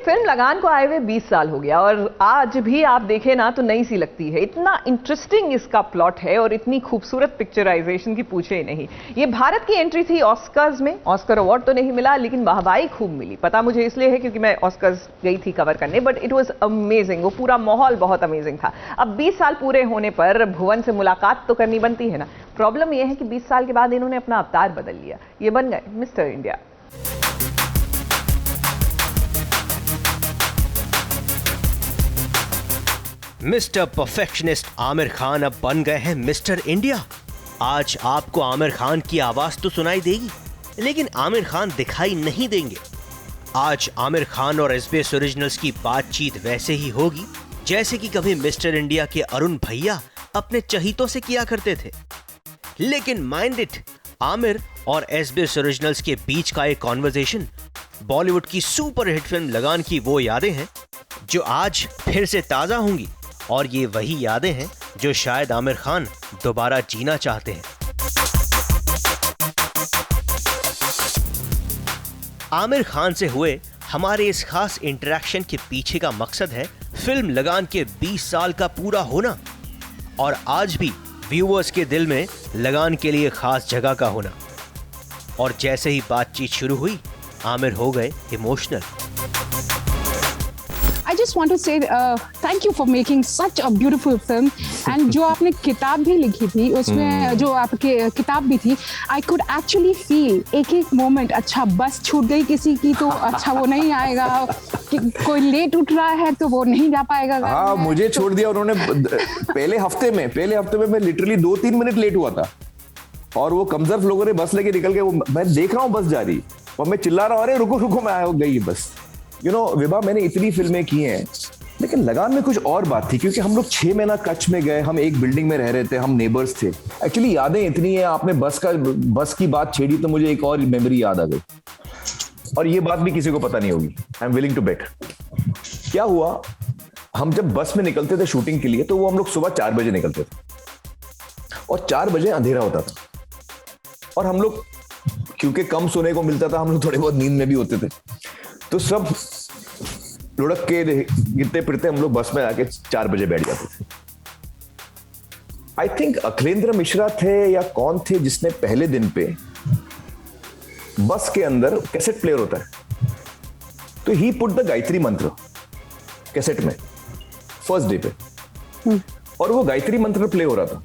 Film लगान को आए हुए 20 साल हो गया और आज भी आप देखें ना तो नई सी लगती है। इतना इंटरेस्टिंग इसका प्लॉट है और इतनी खूबसूरत पिक्चराइजेशन की पूछे ही नहीं। ये भारत की एंट्री थी ऑस्कर्स में। ऑस्कर अवार्ड तो नहीं मिला लेकिन वाहवाही खूब मिली। पता मुझे इसलिए है क्योंकि मैं ऑस्कर्स गई थी कवर करने, बट इट वॉज अमेजिंग। वो पूरा माहौल बहुत अमेजिंग था। अब 20 साल पूरे होने पर भुवन से मुलाकात तो करनी बनती है ना। प्रॉब्लम यह है कि 20 साल के बाद इन्होंने अपना अवतार बदल लिया। ये बन गए mister India. Mister perfectionist Aamir Khan अब बन गए हैं मिस्टर इंडिया। आज आपको आमिर खान की आवाज तो सुनाई देगी लेकिन आमिर खान दिखाई नहीं देंगे। आज आमिर खान और एसबीएस ओरिजिनल्स की बातचीत वैसे ही होगी जैसे कि कभी मिस्टर इंडिया के अरुण भैया अपने चहीतों से किया करते थे। लेकिन माइंड इट, आमिर और एसबीएस ओरिजिनल्स के बीच का एक कॉन्वर्सेशन बॉलीवुड की सुपरहिट फिल्म लगान की वो यादें हैं जो आज फिर से ताजा होंगी। और ये वही यादें हैं जो शायद आमिर खान दोबारा जीना चाहते हैं। आमिर खान से हुए हमारे इस खास इंटरेक्शन के पीछे का मकसद है फिल्म लगान के 20 साल का पूरा होना और आज भी व्यूअर्स के दिल में लगान के लिए खास जगह का होना। और जैसे ही बातचीत शुरू हुई आमिर हो गए emotional. I just want to say thank you for making such a beautiful film and जो आपने किताब भी लिखी थी उसमें जो आपके किताब भी थी, I could actually feel एक एक मोमेंट। अच्छा बस छूट गई किसी की तो अच्छा वो नहीं आएगा, कि कोई लेट उठ रहा है तो वो नहीं जा पाएगा। हाँ, मुझे छोड़ दिया उन्होंने पहले हफ्ते में मैं लिटरली 2-3 मिनट लेट हुआ था और वो कमजर्फ लोगों ने बस लेके निकल गए। मैं देख रहा हूँ बस जा रही और मैं चिल्ला रहा हूँ अरे रुको रुको, मैं आया गई बस। विभा, मैंने इतनी फिल्में की हैं लेकिन लगान में कुछ और बात थी क्योंकि हम लोग 6 महीना कच्छ में गए, हम एक बिल्डिंग में रह रहे थे, हम नेबर्स थे। एक्चुअली यादें इतनी है, आपने बस की बात छेड़ी तो मुझे एक और मेमोरी याद आ गई और ये बात भी किसी को पता नहीं होगी। I am willing to bet. क्या हुआ, हम जब बस में निकलते थे शूटिंग के लिए तो वो हम लोग सुबह 4 बजे निकलते थे और 4 बजे अंधेरा होता था और हम लोग क्योंकि कम सोने को मिलता था, हम लोग थोड़े बहुत नींद में भी होते थे, तो सब लुढ़क के गिरते फिरते हम लोग बस में आके 4 बजे बैठ जाते थे। आई थिंक अखिलेंद्र मिश्रा थे या कौन थे जिसने पहले दिन पे बस के अंदर कैसेट प्लेयर होता है तो ही पुट द गायत्री मंत्र कैसेट में फर्स्ट डे पे और वो गायत्री मंत्र प्ले हो रहा था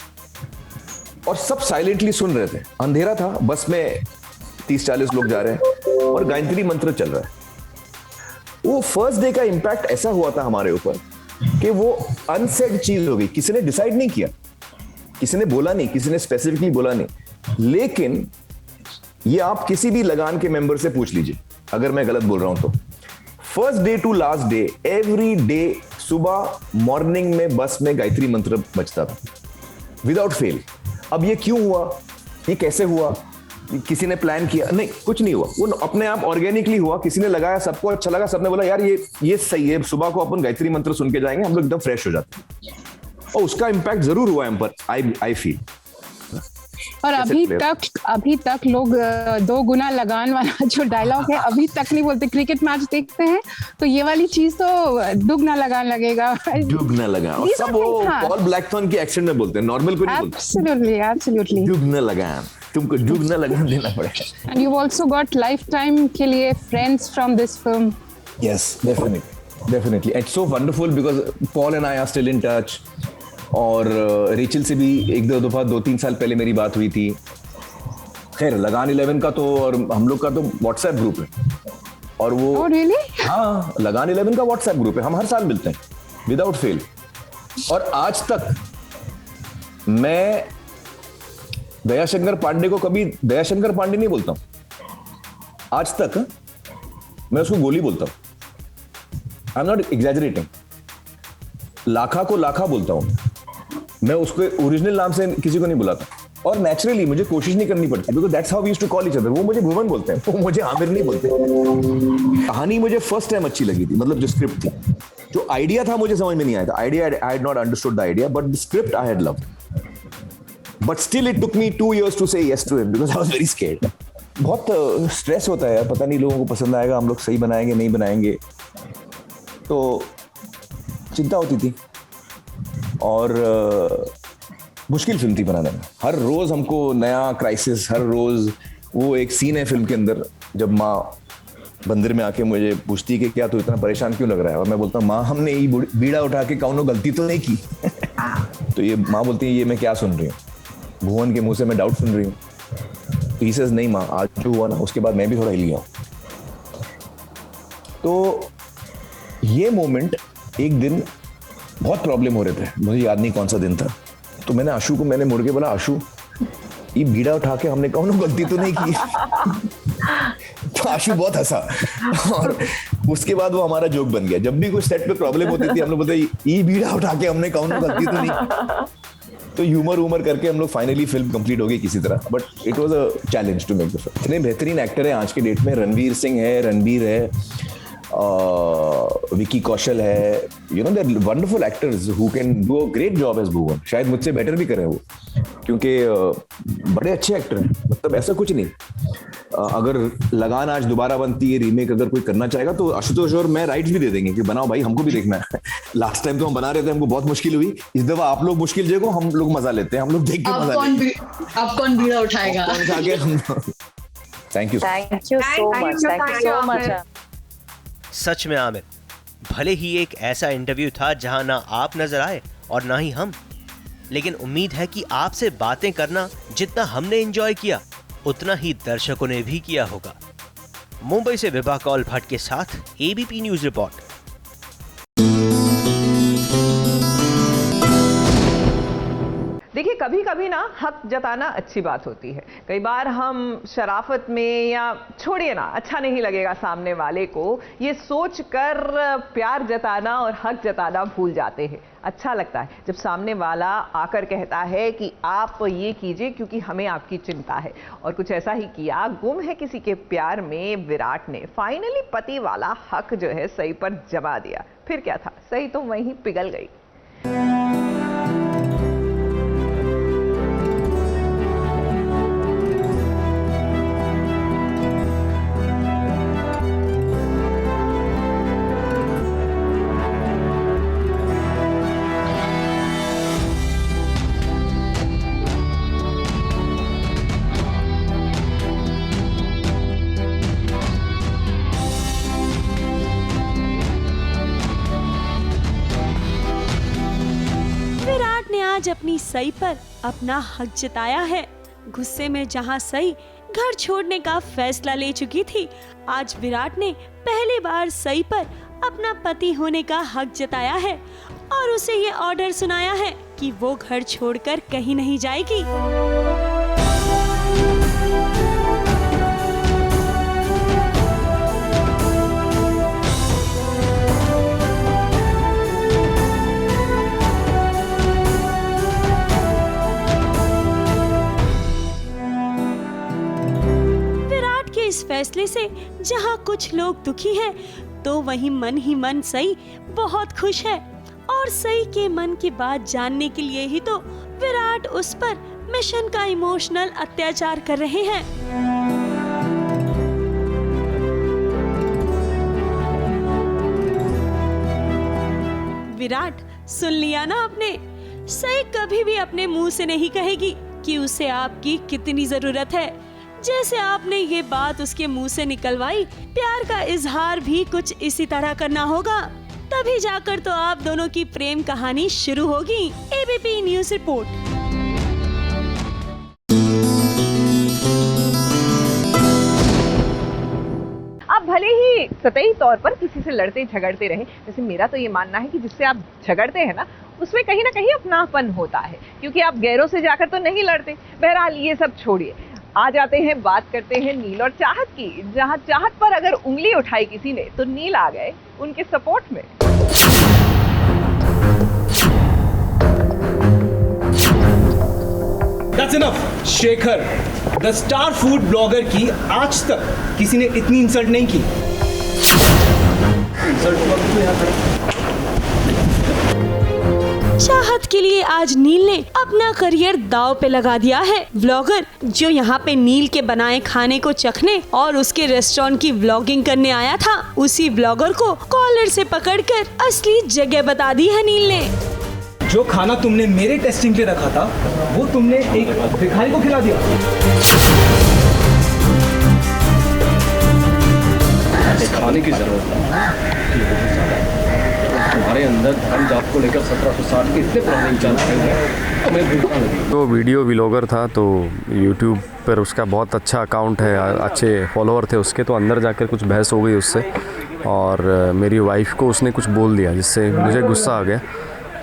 और सब साइलेंटली सुन रहे थे। अंधेरा था, बस में 30-40 लोग जा रहे हैं और गायत्री मंत्र चल रहा है। वो फर्स्ट डे का इंपैक्ट ऐसा हुआ था हमारे ऊपर कि वो अनसेड चीज हो गई। किसी ने डिसाइड नहीं किया, किसी ने बोला नहीं, किसी ने स्पेसिफिकली बोला नहीं, लेकिन ये आप किसी भी लगान के मेंबर से पूछ लीजिए अगर मैं गलत बोल रहा हूं तो। First day to last day every day सुबह मॉर्निंग में बस में गायत्री मंत्र बजता था विदाउट फेल। अब ये क्यों हुआ, ये कैसे हुआ, किसी ने प्लान किया? नहीं, कुछ नहीं हुआ, वो अपने आप ऑर्गेनिकली हुआ। किसी ने लगाया, सबको अच्छा लगा, सबने बोला यार ये सही है, सुबह को अपन गायत्री मंत्र सुन के जाएंगे, हम लोग एकदम फ्रेश हो जाते हैं। और उसका इंपैक्ट जरूर हुआ हम पर, आई फील। और अभी तक लोग 2 गुना लगान वाला जो डायलॉग है अभी तक नहीं बोलते। क्रिकेट मैच देखते हैं तो ये वाली चीज तो दुगना लगान लगेगा, दुगना लगान। और सब वो पॉल ब्लैकथॉर्न की एक्सेंट में बोलते हैं, नॉर्मल को नहीं बोलते। एब्सोल्युटली दुगना लगान, तुमको दुगना लगान देना पड़ेगा। And you also got life time के लिए friends from this film. Yes, definitely it's so wonderful because Paul and I R still in touch. और रेचल से भी 1-2 दफा 2-3 साल पहले मेरी बात हुई थी। खैर लगान 11 का तो और हम लोग का तो व्हाट्सएप ग्रुप है और वो really? हाँ, लगान 11 का व्हाट्सएप ग्रुप है, हम हर साल मिलते हैं विदाउट फेल। और आज तक मैं दयाशंकर पांडे को कभी दयाशंकर पांडे नहीं बोलता हूं। आज तक मैं उसको गोली बोलता हूं। I am not exaggerating. Lakha को लाखा बोलता हूं मैं, उसको ओरिजिनल नाम से किसी को नहीं बुलाता और नेचुरली मुझे कोशिश नहीं करनी पड़ती because that's how we used to call each other. वो मुझे भुवन बोलते हैं, वो मुझे आमिर नहीं बोलते। कहानी मुझे फर्स्ट टाइम अच्छी लगी थी, मतलब जो स्क्रिप्ट थी, जो आइडिया था मुझे समझ में नहीं आया था। Idea I had not understood the idea but the script I had loved. But still it took me 2 years to say yes to him because I was very scared. बहुत स्ट्रेस होता है यार, पता नहीं लोगों को पसंद आएगा, हम लोग सही बनाएंगे नहीं बनाएंगे। तो चिंता होती थी और मुश्किल फिल्म थी बनाने में। हर रोज हमको नया क्राइसिस, हर रोज वो एक सीन है फिल्म के अंदर जब माँ मंदिर में आके मुझे पूछती है कि क्या तू इतना परेशान क्यों लग रहा है, और मैं बोलता हूँ माँ हमने ये बीड़ा उठा के कौनो गलती तो नहीं की। तो ये माँ बोलती है ये मैं क्या सुन रही हूँ, भुवन के मुंह से मैं डाउट सुन रही हूँ। तो ही सेज नहीं माँ, आज जो हुआ ना उसके बाद मैं भी थोड़ा हिल गया। तो ये मोमेंट एक दिन बहुत प्रॉब्लम हो रहे थे, मुझे याद नहीं कौन सा दिन था। तो मैंने आशु को मुड़ के बोला, आशु ये बीड़ा उठा के हमने कौनो गलती तो नहीं की। तो आशु बहुत हंसा और उसके बाद वो हमारा जोक बन गया। जब भी कोई सेट पे प्रॉब्लम होती थी हम लोग बोलते ये बीड़ा उठा के हमने कौनो गलती तो नहीं। तो ह्यूमर करके हम लोग फाइनली फिल्म कंप्लीट हो गई किसी तरह, but it was a challenge to make the film. इतने बेहतरीन एक्टर हैं आज के डेट में, रणवीर सिंह है, रणबीर है, विकी कौशल है, you know there wonderful actors who can do a great job as Bhuvan. शायद मुझसे बेटर भी करे वो, क्योंकि बड़े अच्छे एक्टर हैं। मतलब ऐसा कुछ नहीं, अगर लगान आज दोबारा बनती है, रीमेक अगर कोई करना चाहेगा तो आशुतोष और मैं राइट्स भी दे देंगे कि बनाओ भाई, हमको भी देखना है। लास्ट टाइम तो हम बना रहे थे, हमको बहुत मुश्किल हुई, इस दफा आप लोग मुश्किल जगह हम लोग मजा लेते हैं, हम लोग देख के मजा लेते हैं। अब कौन बीड़ा उठाएगा? Thank you so much. सच में आमिर, भले ही एक ऐसा इंटरव्यू था जहां ना आप नजर आए और ना ही हम, लेकिन उम्मीद है कि आपसे बातें करना जितना हमने एंजॉय किया उतना ही दर्शकों ने भी किया होगा। मुंबई से विभा कौल भट्ट के साथ एबीपी न्यूज रिपोर्ट। देखिए, कभी कभी ना हक जताना अच्छी बात होती है। कई बार हम शराफत में, या छोड़िए ना, अच्छा नहीं लगेगा सामने वाले को, ये सोच कर प्यार जताना और हक जताना भूल जाते हैं। अच्छा लगता है जब सामने वाला आकर कहता है कि आप ये कीजिए क्योंकि हमें आपकी चिंता है। और कुछ ऐसा ही किया गुम है किसी के प्यार में विराट ने। फाइनली पति वाला हक जो है सही पर जमा दिया। फिर क्या था, सही तो वहीं पिघल गई। आज अपनी सई पर अपना हक जताया है। गुस्से में जहां सई घर छोड़ने का फैसला ले चुकी थी, आज विराट ने पहली बार सई पर अपना पति होने का हक जताया है और उसे ये ऑर्डर सुनाया है कि वो घर छोड़कर कहीं नहीं जाएगी। इस फैसले से जहां कुछ लोग दुखी हैं, तो वहीं मन ही मन सई बहुत खुश है। और सई के मन की बात जानने के लिए ही तो विराट उस पर मिशन का इमोशनल अत्याचार कर रहे हैं। विराट, सुन लिया ना आपने? सई कभी भी अपने मुंह से नहीं कहेगी कि उसे आपकी कितनी जरूरत है। जैसे आपने ये बात उसके मुंह से निकलवाई, प्यार का इजहार भी कुछ इसी तरह करना होगा, तभी जाकर तो आप दोनों की प्रेम कहानी शुरू होगी। ABP news report. आप भले ही सतही तौर पर किसी से लड़ते झगड़ते रहे, जैसे मेरा तो ये मानना है कि जिससे आप झगड़ते हैं ना, उसमें कहीं ना कहीं अपनापन होता है, क्योंकि आप गैरों से जाकर तो नहीं लड़ते। बहरहाल ये सब छोड़िए, आ जाते हैं, बात करते हैं नील और चाहत की। जहां चाहत पर अगर उंगली उठाई किसी ने, तो नील आ गए उनके सपोर्ट में। That's enough, Shekhar, the star food blogger की आज तक किसी ने इतनी इंसल्ट नहीं की। इंसल्ट हुआ तो यहाँ खड़ा। चाहत के लिए आज नील ने अपना करियर दांव पे लगा दिया है। व्लॉगर जो यहाँ पे नील के बनाए खाने को चखने और उसके रेस्टोरेंट की व्लॉगिंग करने आया था, उसी व्लॉगर को कॉलर से पकड़कर असली जगह बता दी है नील ने। जो खाना तुमने मेरे टेस्टिंग पे रखा था वो तुमने एक भिखारी को खिला दिया। खाने की जरूरत है तुम्हारे अंदर धर्म जात को लेकर 1760 के इतने पुराने विचार हैं, हमें भूखा लगी। तो वीडियो व्लॉगर था, तो यूट्यूब पर उसका बहुत अच्छा अकाउंट है, अच्छे फॉलोअर थे उसके, तो अंदर जाकर कुछ बहस हो गई उससे और मेरी वाइफ को उसने कुछ बोल दिया जिससे मुझे गुस्सा आ गया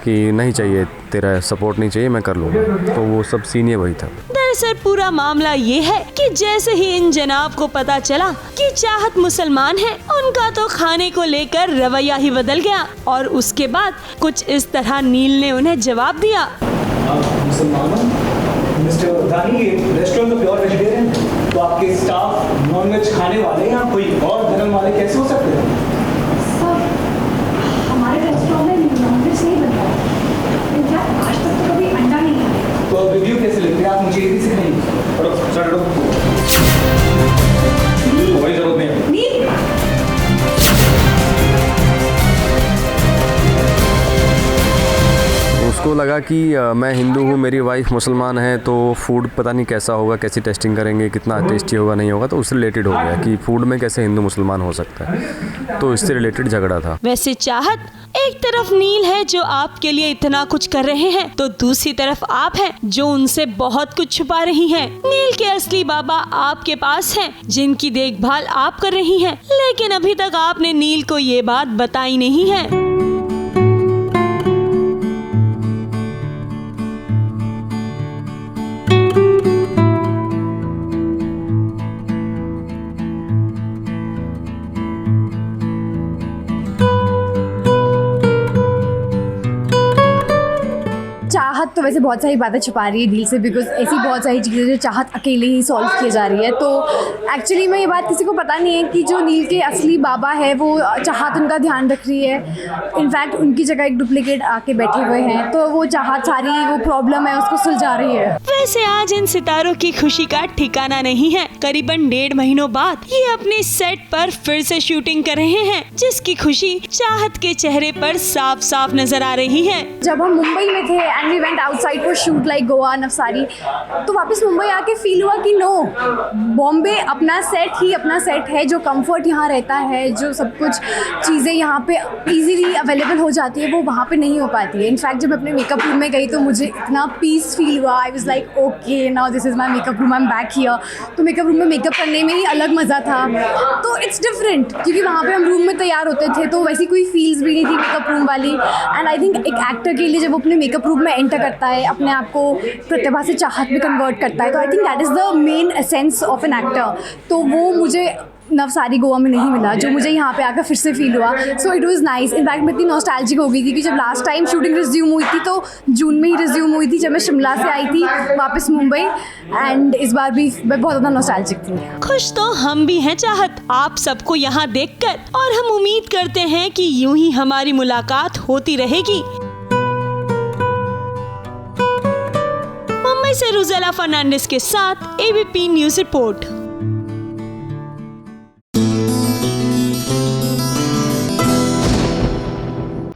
कि नहीं चाहिए, तेरा सपोर्ट नहीं चाहिए, मैं कर लूँगा। तो वो सब सीन ये वही था। दरअसल पूरा मामला ये है कि जैसे ही इन जनाब को पता चला कि चाहत मुसलमान है, उनका तो खाने को लेकर रवैया ही बदल गया और उसके बाद कुछ इस तरह नील ने उन्हें जवाब दिया। मुसलमानों, मिस्टर दानी, ये रेस्टोरेंट तो प्योर वेजिटेरियन है, तो आपके स्टाफ नॉनवेज खाने वाले या कोई और धर्म वाले कैसे हो सकते हैं? हमारे रेस्टोरेंट में नॉनवेज नहीं बनता है, इनफैक्ट आज तक तो कभी अंडा नहीं है। तो रिव्यू कैसे लिखते हैं आप, मुझे ये भी सिखाएंगे? कोई जरूरत नहीं है। उसको लगा कि मैं हिंदू हूँ, मेरी वाइफ मुसलमान है, तो फूड पता नहीं कैसा होगा, कैसी टेस्टिंग करेंगे, कितना टेस्टी होगा नहीं होगा, तो उससे रिलेटेड हो गया कि फूड में कैसे हिंदू मुसलमान हो सकता है, तो इससे रिलेटेड झगड़ा था। वैसे चाहत, एक तरफ नील है जो आपके लिए इतना कुछ कर रहे हैं, तो दूसरी तरफ आप हैं जो उनसे बहुत कुछ छुपा रही हैं। नील के असली बाबा आपके पास हैं, जिनकी देखभाल आप कर रही हैं, लेकिन अभी तक आपने नील को ये बात बताई नहीं है। चाहत तो वैसे बहुत सारी बातें छुपा रही है दिल से, बिकॉज ऐसी बहुत सारी चीज़ें जो चाहत अकेले ही सॉल्व की जा रही है। तो एक्चुअली में ये बात किसी को पता नहीं है कि जो नील के असली बाबा है वो चाहत उनका ध्यान रख रही है। इनफैक्ट उनकी जगह एक डुप्लीकेट आके बैठे हुए हैं, तो वो चाहत सारी वो प्रॉब्लम है उसको सुलझा रही है। वैसे आज इन सितारों की खुशी का ठिकाना नहीं है। करीबन 1.5 महीनों बाद ये अपने सेट पर फिर से शूटिंग कर रहे हैं, जिसकी खुशी चाहत के चेहरे पर साफ साफ नजर आ रही है। जब हम मुंबई में थे and we went outside for shoot like Goa, Navsari, तो वापस मुंबई आके फील हुआ कि नो, बॉम्बे अपना सेट ही अपना सेट है, जो कंफर्ट यहाँ रहता है, जो सब कुछ चीज़ें यहाँ पे इजीली अवेलेबल हो जाती है, वो वहाँ पे नहीं हो पाती है। इनफैक्ट जब मैं अपने मेकअप रूम में गई तो मुझे इतना पीस फील हुआ। I was like okay, now this is my makeup room, I am back here. तो मेकअप रूम में मेकअप करने में ही अलग मज़ा था। तो इट्स डिफरेंट, क्योंकि वहाँ पे हम रूम में तैयार होते थे तो वैसी कोई फील्स भी नहीं थी मेकअप रूम वाली। एंड आई थिंक एक एक्टर के लिए जब वो अपने मेकअप रूम में एंटर करता है, अपने आप को प्रतिभा से चाहत में कन्वर्ट करता है, तो I think that is the main essence of an actor. तो वो मुझे नवसारी गोवा में नहीं मिला, जो मुझे यहाँ पे आकर फिर से फील हुआ। So it was nice. In fact मैं इतनी नॉस्टैल्जिक हो गई थी कि जब लास्ट टाइम शूटिंग रिज्यूम हुई थी तो जून में ही रिज्यूम हुई थी, जब मैं शिमला से आई थी वापस मुंबई, एंड इस बार भी मैं बहुत ज़्यादा नॉस्टैल्जिक थी। खुश तो हम भी हैं चाहत, आप सबको यहाँ देखकर, और हम उम्मीद करते हैं कि यूं ही हमारी मुलाकात होती रहेगी। मुंबई से रुज़ेला फर्नांडिस के साथ एबीपी न्यूज़ रिपोर्ट।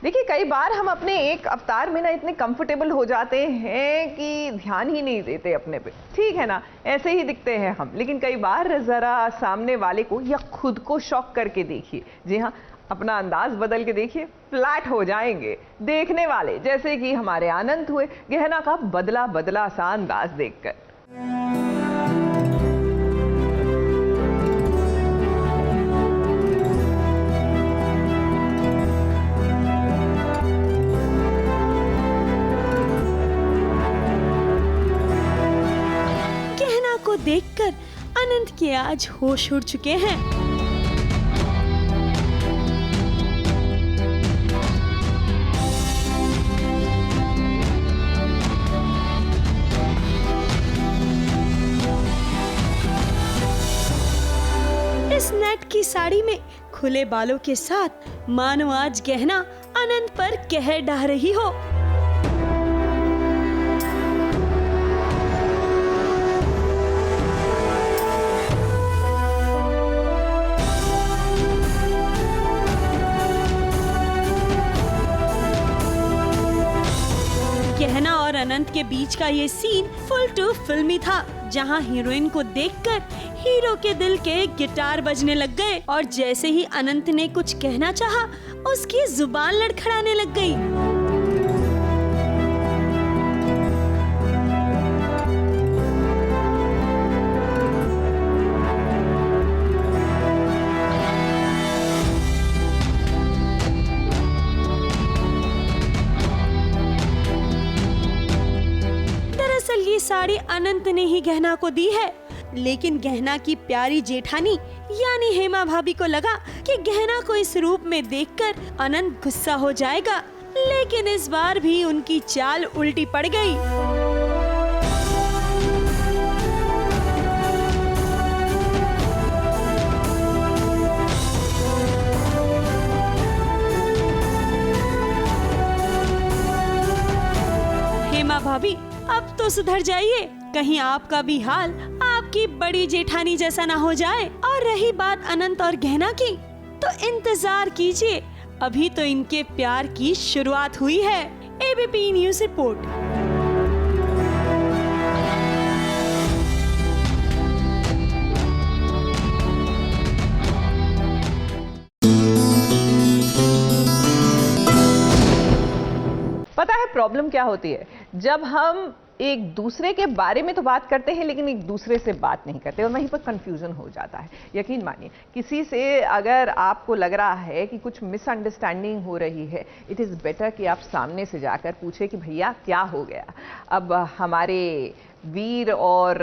देखिए, कई बार हम अपने एक अवतार में ना इतने कंफर्टेबल हो जाते हैं कि ध्यान ही नहीं देते अपने पे। ठीक है ना, ऐसे ही दिखते हैं हम, लेकिन कई बार जरा सामने वाले को या खुद को शॉक करके देखिए। जी हाँ, अपना अंदाज बदल के देखिए, फ्लैट हो जाएंगे देखने वाले, जैसे कि हमारे आनंद हुए गहना का बदला बदला सा अंदाज देखकर। गहना को देखकर आनंद के आज होश उड़ चुके हैं। इस नेट की साड़ी में खुले बालों के साथ मानो आज गहना आनंद पर कहर ढा रही हो। गहना और अनंत के बीच का ये सीन फुल टू फिल्मी था, जहां हीरोइन को देखकर हीरो के दिल के गिटार बजने लग गए और जैसे ही अनंत ने कुछ कहना चाहा, उसकी जुबान लड़खड़ाने लग गई। ये साड़ी अनंत ने ही गहना को दी है, लेकिन गहना की प्यारी जेठानी यानी हेमा भाभी को लगा कि गहना को इस रूप में देखकर अनंत गुस्सा हो जाएगा, लेकिन इस बार भी उनकी चाल उल्टी पड़ गई। हेमा भाभी अब तो सुधर जाइए, कहीं आपका भी हाल आपकी बड़ी जेठानी जैसा ना हो जाए। और रही बात अनंत और गहना की, तो इंतजार कीजिए, अभी तो इनके प्यार की शुरुआत हुई है। ABP news report. पता है प्रॉब्लम क्या होती है? जब हम एक दूसरे के बारे में तो बात करते हैं लेकिन एक दूसरे से बात नहीं करते और वहीं पर कंफ्यूजन हो जाता है। यकीन मानिए, किसी से अगर आपको लग रहा है कि कुछ मिसअंडरस्टैंडिंग हो रही है, इट इज़ बेटर कि आप सामने से जाकर पूछे कि भैया क्या हो गया। अब हमारे वीर और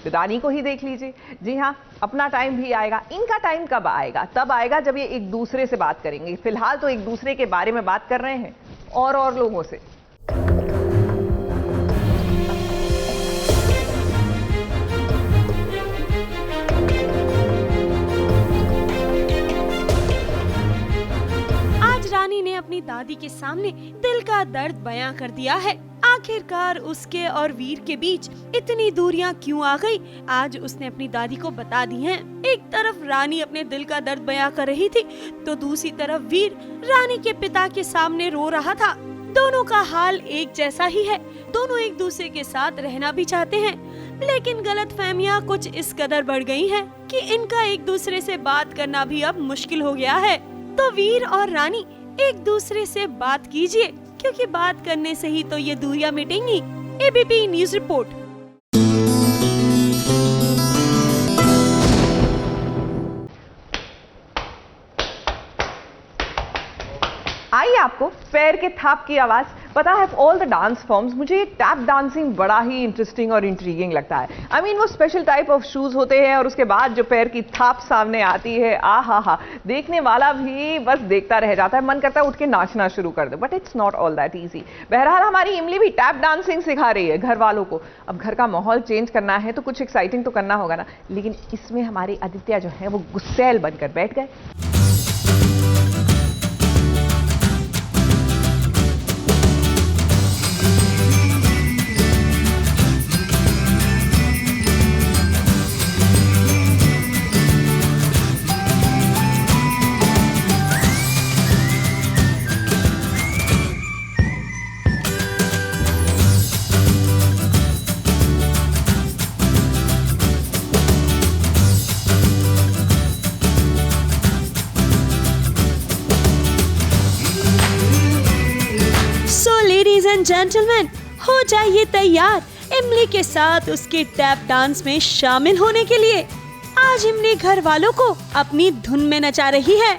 रानी को ही देख लीजिए। जी हाँ, अपना टाइम भी आएगा। इनका टाइम कब आएगा? तब आएगा जब ये एक दूसरे से बात करेंगे। फिलहाल तो एक दूसरे के बारे में बात कर रहे हैं और लोगों से। आज रानी ने अपनी दादी के सामने दिल का दर्द बयां कर दिया है। आखिरकार उसके और वीर के बीच इतनी दूरियां क्यों आ गई, आज उसने अपनी दादी को बता दी हैं। एक तरफ रानी अपने दिल का दर्द बयां कर रही थी, तो दूसरी तरफ वीर रानी के पिता के सामने रो रहा था। दोनों का हाल एक जैसा ही है, दोनों एक दूसरे के साथ रहना भी चाहते हैं, लेकिन गलतफहमियां कुछ इस कदर बढ़ गई हैं कि इनका एक दूसरे से बात करना भी अब मुश्किल हो गया है। तो वीर और रानी एक दूसरे से बात कीजिए, क्योंकि बात करने से ही तो ये दूरियां मिटेंगी। ABP news report. आई आपको पैर के थाप की आवाज? पता है ऑल द डांस फॉर्म्स मुझे टैप डांसिंग बड़ा ही इंटरेस्टिंग और इंट्रीगिंग लगता है। आई मीन वो स्पेशल टाइप ऑफ शूज होते हैं और उसके बाद जो पैर की थाप सामने आती है, आ हा, देखने वाला भी बस देखता रह जाता है, मन करता है उठ के नाचना शुरू कर दे। But it's not all that easy. बहरहाल हमारी इमली भी टैप डांसिंग सिखा रही है घर वालों को। अब घर का माहौल चेंज करना है तो कुछ एक्साइटिंग तो करना होगा ना, लेकिन इसमें हमारे आदित्य जो है वो गुस्सैल बनकर बैठ गए। लेडीज एंड जेंटलमैन, हो जाइए तैयार इमली के साथ उसके टैप डांस में शामिल होने के लिए। आज इमली घर वालों को अपनी धुन में नचा रही है।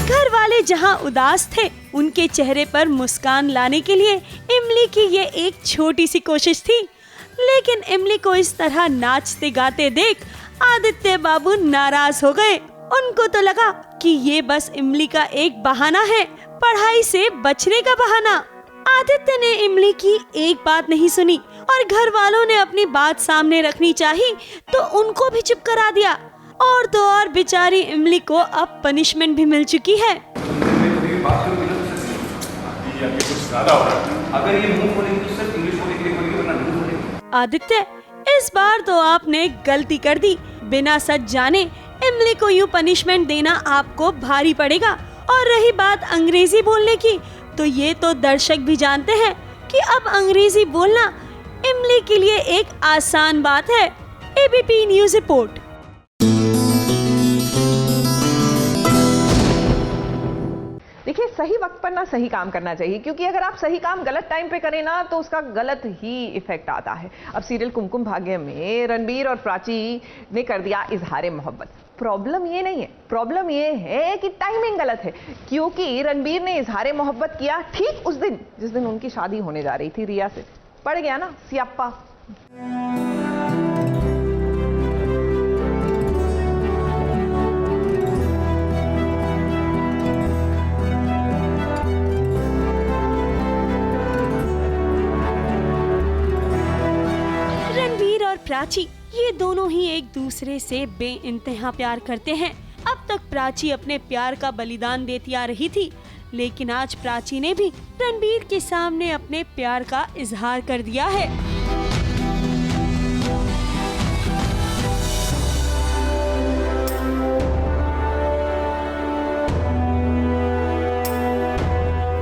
घर वाले जहां उदास थे, उनके चेहरे पर मुस्कान लाने के लिए इमली की ये एक छोटी सी कोशिश थी। लेकिन इमली को इस तरह नाचते गाते देख आदित्य बाबू नाराज हो गए। उनको तो लगा कि ये बस इमली का एक बहाना है, पढ़ाई से बचने का बहाना। आदित्य ने इमली की एक बात नहीं सुनी और घर वालों ने अपनी बात सामने रखनी चाहिए तो उनको भी चुप करा दिया। और तो और बेचारी इमली को अब पनिशमेंट भी मिल चुकी है। आदित्य, इस बार तो आपने गलती कर दी। बिना सच जाने इमली को यूं पनिशमेंट देना आपको भारी पड़ेगा। और रही बात अंग्रेजी बोलने की, तो ये तो दर्शक भी जानते हैं कि अब अंग्रेजी बोलना इमली के लिए एक आसान बात है। ABP news report. देखिए, सही वक्त पर ना सही काम करना चाहिए, क्योंकि अगर आप सही काम गलत टाइम पे करें ना तो उसका गलत ही इफेक्ट आता है। अब सीरियल कुमकुम भाग्य में रणबीर और प्राची ने कर दिया इजहार मोहब्बत। प्रॉब्लम ये नहीं है, प्रॉब्लम ये है कि टाइमिंग गलत है, क्योंकि रणबीर ने इजहार मोहब्बत किया ठीक उस दिन जिस दिन उनकी शादी होने जा रही थी रिया से। पड़ गया ना सियाप्पा। प्राची ये दोनों ही एक दूसरे से बेइंतहा प्यार करते हैं। अब तक प्राची अपने प्यार का बलिदान देती आ रही थी, लेकिन आज प्राची ने भी रणबीर के सामने अपने प्यार का इजहार कर दिया है।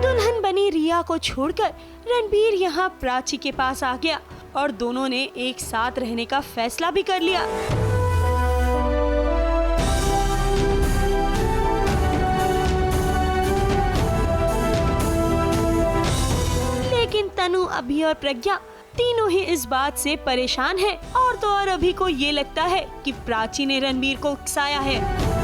दुल्हन बनी रिया को छोड़कर रणबीर यहाँ प्राची के पास आ गया और दोनों ने एक साथ रहने का फैसला भी कर लिया। लेकिन तनु, अभी और प्रज्ञा तीनों ही इस बात से परेशान हैं। और तो और अभी को ये लगता है कि प्राची ने रणबीर को उकसाया है।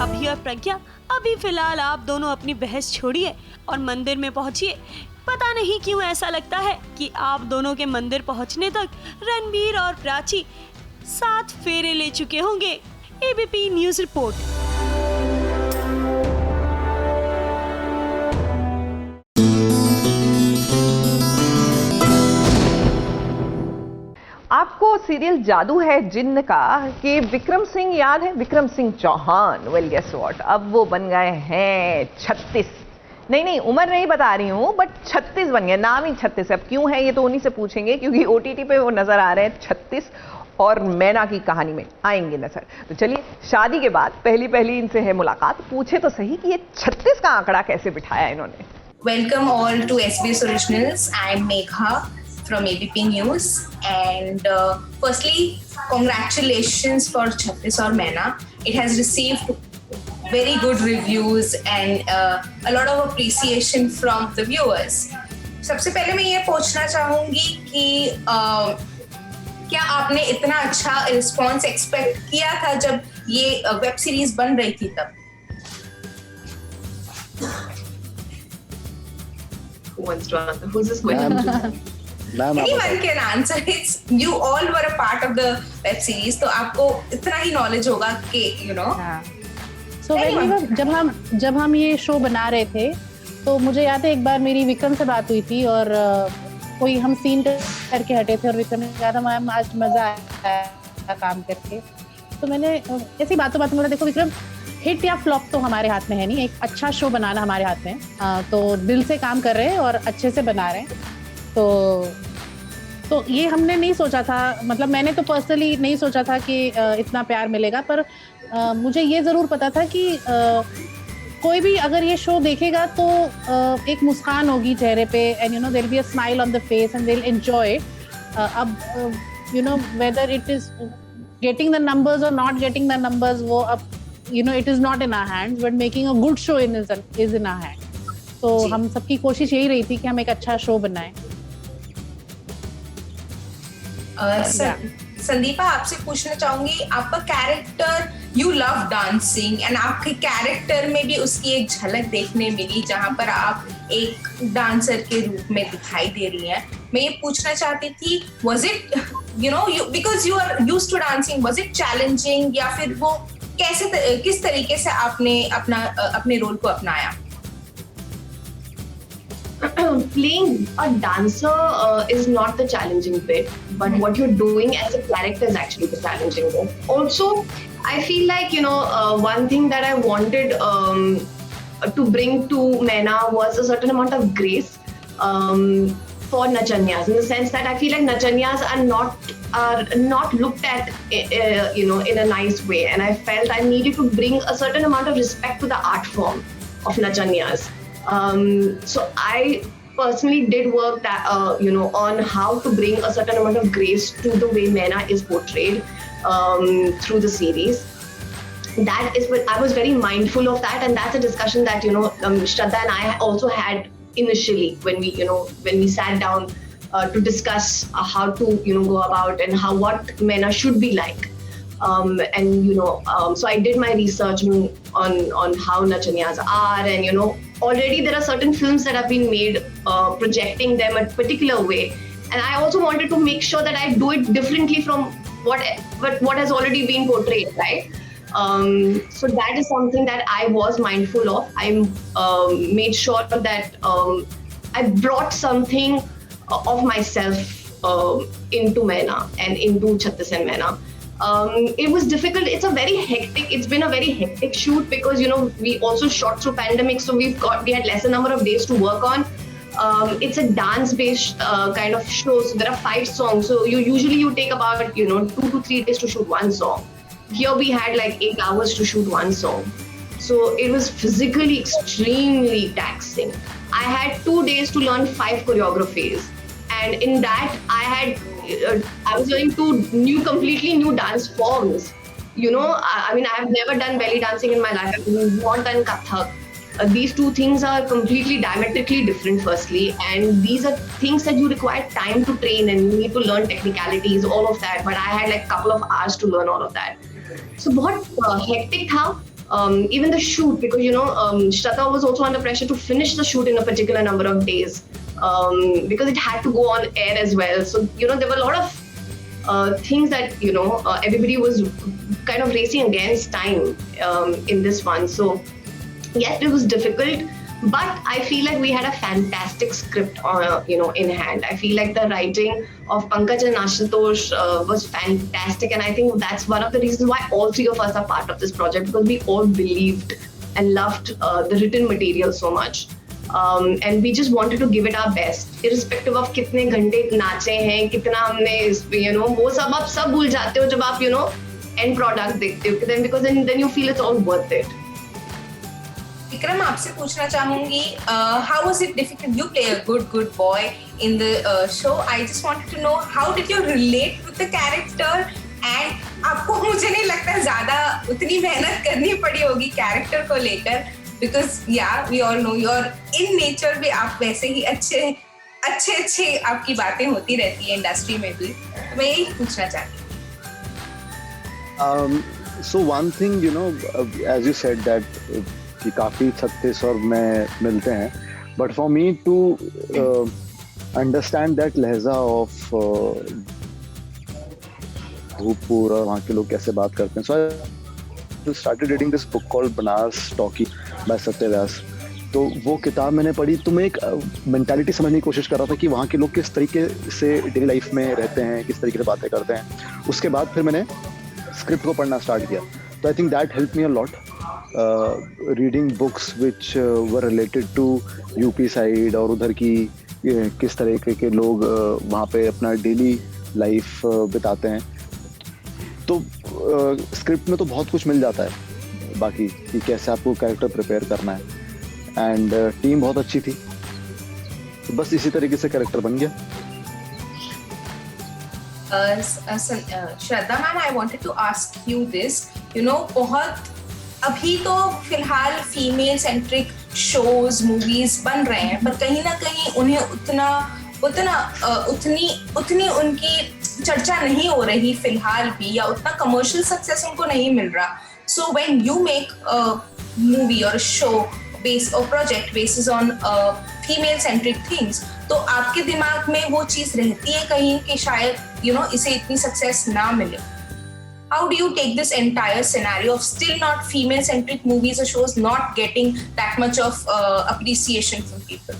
अभी और प्रज्ञा, अभी फिलहाल आप दोनों अपनी बहस छोड़िए और मंदिर में पहुंचिए। पता नहीं क्यों ऐसा लगता है कि आप दोनों के मंदिर पहुंचने तक रणबीर और प्राची 7 फेरे ले चुके होंगे। ABP news report. आपको सीरियल जादू है जिन्न का कि विक्रम सिंह याद है? Vikram Singh Chauhan. Well guess what, अब वो बन गए हैं 36। नहीं, उम्र नहीं बता रही हूँ, बट 36 बन गए। नाम ही 36 है। अब क्यों है ये तो उन्हीं से पूछेंगे, क्योंकि OTT पे वो नजर आ रहे हैं 36 और मैना की कहानी में आएंगे नजर। तो चलिए, शादी के बाद पहली इनसे है मुलाकात। पूछे तो सही कि ये 36 का आंकड़ा कैसे बिठाया इन्होंने। Welcome all to SBS Originals. I am Megha from ABP News, and firstly, congratulations for 36 और मैना. It has received very good reviews and a lot of appreciation from the viewers. सबसे पहले मैं ये पूछना चाहूंगी कि क्या आपने इतना अच्छा रिस्पॉन्स एक्सपेक्ट किया था जब ये वेब सीरीज बन रही थी तब? Who wants to answer? Who's this question? Anyone can answer. It's you all were a part of the web series, तो आपको इतना ही नॉलेज होगा कि you know. So जब हम ये शो बना रहे थे तो मुझे याद है एक बार मेरी विक्रम से बात हुई थी और कोई हम सीन करके हटे थे और विक्रम ने कहा था मैम आज मजा आया काम करके। तो मैंने ऐसी बातों में देखो विक्रम, हिट या फ्लॉप तो हमारे हाथ में है नहीं, एक अच्छा शो बनाना हमारे हाथ में है। तो दिल से काम कर रहे हैं और अच्छे से बना रहे हैं। तो ये हमने नहीं सोचा था, मतलब मैंने तो पर्सनली नहीं सोचा था कि इतना प्यार मिलेगा, पर मुझे ये ज़रूर पता था कि कोई भी अगर ये शो देखेगा तो एक मुस्कान होगी चेहरे पे, and you know there will be a smile on the face and they will enjoy. अब you know whether it is getting the numbers और नॉट गेटिंग द नंबर्स, वो अब you know it is not in our hands, but making a good show is in our hands. तो हम सबकी कोशिश यही रही थी कि हम एक अच्छा शो बनाएं। संदीपा, आपसे पूछना चाहूंगी, आपका character, you love dancing and आपके कैरेक्टर में भी उसकी एक झलक देखने मिली जहां पर आप एक डांसर के रूप में दिखाई दे रही हैं। मैं ये पूछना चाहती थी, was it you know you because you are used to dancing, was it challenging या फिर वो कैसे किस तरीके से आपने अपने रोल को अपनाया? Playing a dancer is not the challenging bit, but what you're doing as a character is actually the challenging bit. Also, I feel like, you know, one thing that I wanted to bring to Maina was a certain amount of grace. for Nachanyas, in the sense that I feel like Nachanyas are not looked at, in a nice way, and I felt I needed to bring a certain amount of respect to the art form of Nachanyas. So I personally did work that, on how to bring a certain amount of grace to the way Maina is portrayed through the series. That is what I was very mindful of that, and that's a discussion that Shraddha and I also had initially when we sat down to discuss how to go about and what Maina should be like. So I did my research on how Nachanyas are, and already there are certain films that have been made projecting them a particular way, and I also wanted to make sure that I do it differently from what has already been portrayed, right? So that is something that I was mindful of. I made sure that I brought something of myself into Maina and into Chhattis and Maina. It was difficult. It's been a very hectic shoot because we also shot through pandemic, so we had lesser number of days to work on. It's a dance-based kind of show, so there are 5 songs. So you take about 2 to 3 days to shoot one song. Here we had like 8 hours to shoot one song. So it was physically extremely taxing. I had 2 days to learn 5 choreographies. And in that, I was learning 2 completely new dance forms. I mean, I have never done belly dancing in my life. I've not done Kathak. These 2 things are completely diametrically different, firstly. And these are things that you require time to train, and you need to learn technicalities, all of that. But I had like a couple of hours to learn all of that. So बहुत hectic था, even the shoot, because Shraddha was also under pressure to finish the shoot in a particular number of days, because it had to go on air as well. So there were a lot of things that everybody was kind of racing against time in this one. So yes, it was difficult, but I feel like we had a fantastic script in hand. I feel like the writing of Pankaj and Ashutosh was fantastic, and I think that's one of the reasons why all 3 of us are part of this project, because we all believed and loved the written material so much, and we just wanted to give it our best, irrespective of कितने घंटे नाचे हैं, कितना हमने वो सब आप सब भूल जाते हो जब आप end product देखते हो, because then you feel it's all worth it. Vikram, आपसे पूछना चाहूंगी, how was it difficult? You play a good boy in the show. I just wanted to know, how did you relate with the character? And आपको मुझे नहीं लगता ज़्यादा उतनी मेहनत करनी पड़ी होगी कैरेक्टर को लेकर, because yeah, we all know you're in nature भी आप वैसे ही अच्छे आपकी बातें होती रहती है इंडस्ट्री में भी. तो मैं यही पूछना चाहती हूँ. So one thing, as you said that कि काफ़ी छत्तीस और मैं मिलते हैं, but for me to understand that लहजा of भूतपूर्व और वहाँ के लोग कैसे बात करते हैं, so I started reading this book called Banaras Talkie by Satya Vyas. तो वो किताब मैंने पढ़ी, तो मैं एक मेंटालिटी समझने की कोशिश कर रहा था कि वहाँ के लोग किस तरीके से डेली लाइफ में रहते हैं, किस तरीके से बातें करते हैं. उसके बाद फिर मैंने स्क्रिप्ट को पढ़ना स्टार्ट किया. तो I think that help me a lot. Reading books which were related to UP side और उधर की किस तरीके के लोग वहाँ पे अपना डेली लाइफ बिताते हैं. तो स्क्रिप्ट में तो बहुत कुछ मिल जाता है बाकी कि कैसे आपको कैरेक्टर प्रिपेयर करना है. एंड टीम बहुत अच्छी थी, तो बस इसी तरीके से कैरेक्टर बन गया. Shraddha ma'am, I wanted to ask you this. बहुत अभी तो फिलहाल फीमेल सेंट्रिक शोज मूवीज बन रहे हैं, पर कहीं ना कहीं उन्हें उतनी उनकी चर्चा नहीं हो रही फिलहाल भी, या उतना कमर्शियल सक्सेस उनको नहीं मिल रहा. So when you make a movie और show based or project basis on female centric things, तो आपके दिमाग में वो चीज रहती है कहीं कि शायद इसे इतनी सक्सेस ना मिले. How do you take this entire scenario of still not female centric movies or shows not getting that much of appreciation from people?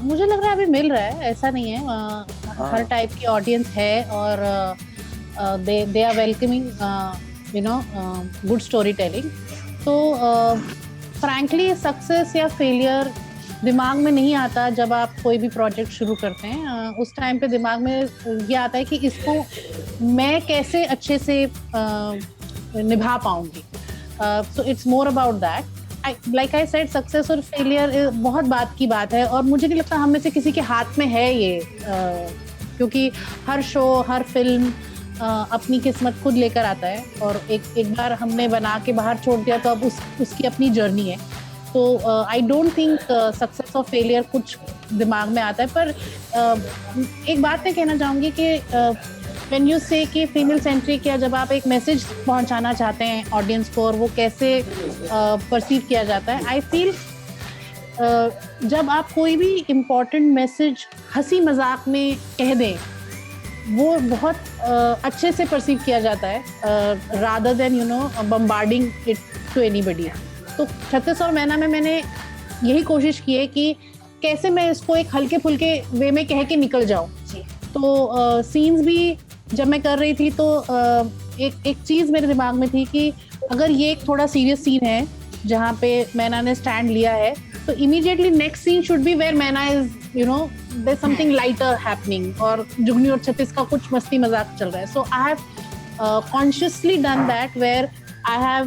मुझे लग रहा है अभी मिल रहा है, ऐसा नहीं है. हर टाइप की ऑडियंस है और they are welcoming good storytelling. तो frankly सक्सेस या फेलियर दिमाग में नहीं आता जब आप कोई भी प्रोजेक्ट शुरू करते हैं। उस टाइम पे दिमाग में ये आता है कि इसको मैं कैसे अच्छे से निभा पाऊंगी। So it's more about that. Like I said, success और फेलियर बहुत बात की बात है, और मुझे नहीं लगता हम में से किसी के हाथ में है ये, क्योंकि हर शो, हर फिल्म अपनी किस्मत खुद लेकर आता है, और एक बार हमने बना के बाहर छोड़ दिया तो अब उसकी अपनी जर्नी है। तो आई डोंट थिंक सक्सेस और फेलियर कुछ दिमाग में आता है। पर एक बात मैं कहना चाहूँगी कि व्हेन यू से कि फीमेल सेंट्रिक, या जब आप एक मैसेज पहुंचाना चाहते हैं ऑडियंस को और वो कैसे परसीव किया जाता है, आई फील जब आप कोई भी इम्पोर्टेंट मैसेज हंसी मजाक में कह दें, वो बहुत अच्छे से परसीव किया जाता है rather than bombarding it to anybody. तो 36 और मैना में मैंने यही कोशिश की है कि कैसे मैं इसको एक हल्के फुल्के वे में कह के निकल जाऊं। तो सीन्स भी जब मैं कर रही थी तो एक चीज़ मेरे दिमाग में थी कि अगर ये एक थोड़ा सीरियस सीन है जहाँ पे मैना ने स्टैंड लिया है, तो immediately next scene should be where Maina is there's something lighter happening, और जुगनी और 36 का कुछ मस्ती मजाक चल रहा है। So I have consciously done that where I have